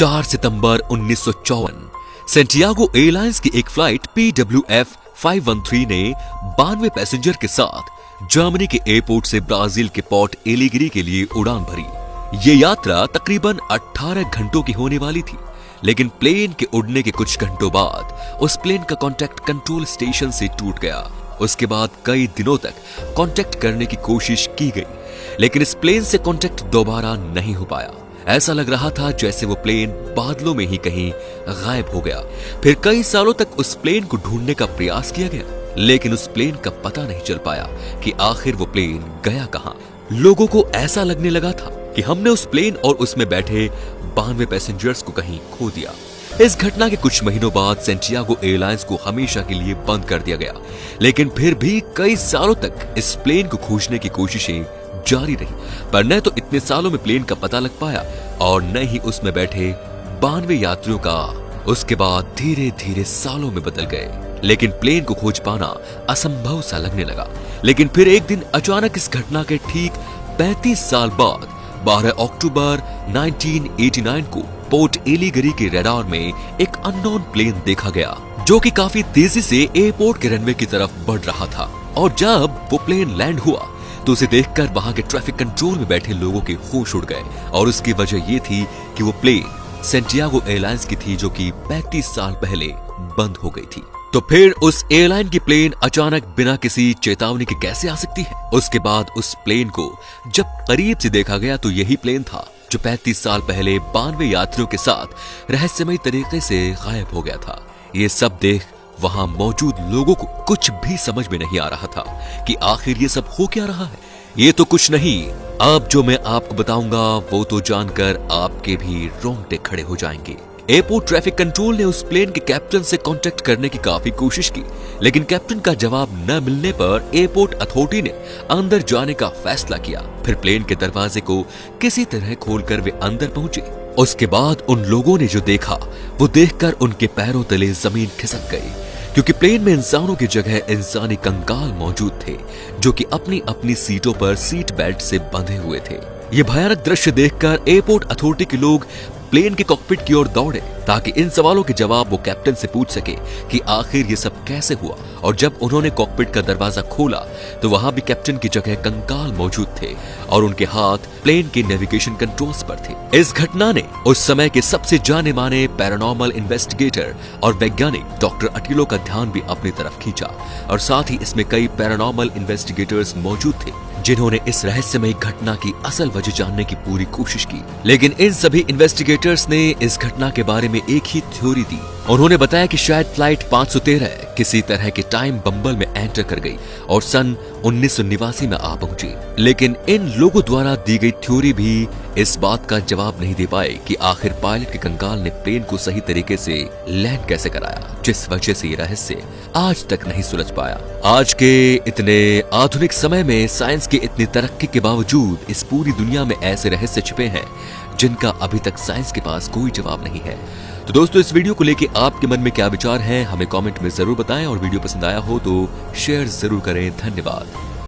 4 सितंबर 1954 Santiago airlines की एक flight PWF 513 ने 92 पैसेंजर के साथ जर्मनी के एयरपोर्ट से ब्राजील के पोर्ट एलिगरी के लिए उड़ान भरी। ये यात्रा तकरीबन 18 घंटों की होने वाली थी, लेकिन प्लेन के उड़ने के कुछ घंटों बाद उस प्लेन का कांटेक्ट कंट्रोल स्टेशन से टूट गया। उसके बाद कई दिनों तक कांटेक्ट करने की कोशिश की गई, लेकिन इस प्लेन से कांटेक्ट दोबारा नहीं हो पाया। ऐसा लग रहा था जैसे वो प्लेन बादलों में ही कहीं गायब हो गया। फिर कई सालों तक उस प्लेन को ढूंढने का प्रयास किया गया, लेकिन उस प्लेन का पता नहीं चल पाया कि आखिर वो प्लेन गया कहां। लोगों को ऐसा लगने लगा था कि हमने उस प्लेन और उसमें बैठे 92 पैसेंजर्स को कहीं खो दिया। इस घटना के कुछ महीनों बाद सैंटियागो एयरलाइंस को हमेशा के लिए बंद कर दिया गया, लेकिन फिर भी कई सालों तक इस प्लेन को खोजने की कोशिशें जारी रही, पर न तो इतने सालों में प्लेन का पता लग पाया और न ही उसमें बैठे 92 यात्रियों का। उसके बाद धीरे धीरे सालों में बदल गए, लेकिन प्लेन को खोज पाना असंभव सा लगने लगा। लेकिन फिर एक दिन अचानक इस घटना के ठीक 35 साल बाद 12 अक्टूबर 1989 को पोर्ट एलिगरी के रडार में एक अननोन प्लेन देखा गया, जो कि काफी तेजी से एयरपोर्ट के रनवे की तरफ बढ़ रहा था। और जब वो प्लेन लैंड हुआ तो उसे देखकर वहां के ट्रैफिक कंट्रोल में बैठे लोगों के होश उड़ गए, और उसकी वजह ये थी कि वो प्लेन सैंटियागो एयरलाइंस की थी, जो कि 35 साल पहले बंद हो गई थी। तो फिर उस एयरलाइन की प्लेन अचानक बिना किसी चेतावनी के कैसे आ सकती है? उसके बाद उस प्लेन को जब करीब से देखा गया तो यही प्लेन था जो 35 साल पहले 92 यात्रियों के साथ रहस्यमयी तरीके से गायब हो गया था। ये सब देख वहां मौजूद लोगों को कुछ भी समझ में नहीं आ रहा था कि आखिर ये सब हो क्या रहा है। ये तो कुछ नहीं, अब जो मैं आपको बताऊंगा वो तो जानकर आपके भी रोंगटे खड़े हो जाएंगे। एयरपोर्ट ट्रैफिक कंट्रोल ने उस प्लेन के कैप्टन से कांटेक्ट करने की काफी कोशिश की, लेकिन कैप्टन का जवाब न मिलने पर एयरपोर्ट अथॉरिटी ने अंदर जाने का फैसला किया। फिर प्लेन के दरवाजे को किसी तरह खोलकर वे अंदर पहुंचे। उसके बाद उन लोगों ने जो देखा वो देखकर उनके पैरों तले जमीन खिसक गई, क्योंकि प्लेन में इंसानों की जगह इंसानी कंकाल मौजूद थे, जो कि अपनी अपनी सीटों पर सीट बेल्ट से बंधे हुए थे। ये भयानक दृश्य देखकर एयरपोर्ट अथॉरिटी के लोग प्लेन के कॉकपिट की ओर दौड़े ताकि इन सवालों के जवाब वो कैप्टन से पूछ सके कि आखिर ये सब कैसे हुआ। और जब उन्होंने कॉकपिट का दरवाजा खोला तो वहां भी कैप्टन की जगह कंकाल मौजूद थे और उनके हाथ प्लेन के नेविगेशन कंट्रोल्स पर थे। इस घटना ने उस समय के सबसे जाने माने पैरानॉर्मल इन्वेस्टिगेटर और वैज्ञानिक डॉक्टर अटिलो का ध्यान भी अपनी तरफ खींचा, और साथ ही इसमें कई पैरानॉर्मल इन्वेस्टिगेटर्स मौजूद थे जिन्होंने इस रहस्यमयी घटना की असल वजह जानने की पूरी कोशिश की। लेकिन इन सभी इन्वेस्टिगेटर्स ने इस घटना के बारे में एक ही थ्योरी दी। उन्होंने बताया कि शायद फ्लाइट 513 किसी तरह के टाइम बम्बल में एंटर कर गई और सन 1989 में आ पहुंची। लेकिन इन लोगों द्वारा दी गई थ्योरी भी इस बात का जवाब नहीं दे पाए कि आखिर पायलट के कंकाल ने प्लेन को सही तरीके से लैंड कैसे कराया, जिस वजह से ये रहस्य आज तक नहीं सुलझ पाया। आज के इतने आधुनिक समय में साइंस की इतनी तरक्की के बावजूद इस पूरी दुनिया में ऐसे रहस्य छिपे हैं जिनका अभी तक साइंस के पास कोई जवाब नहीं है। तो दोस्तों, इस वीडियो को लेके आपके मन में क्या विचार हैं हमें कमेंट में जरूर बताएं, और वीडियो पसंद आया हो तो शेयर जरूर करें। धन्यवाद।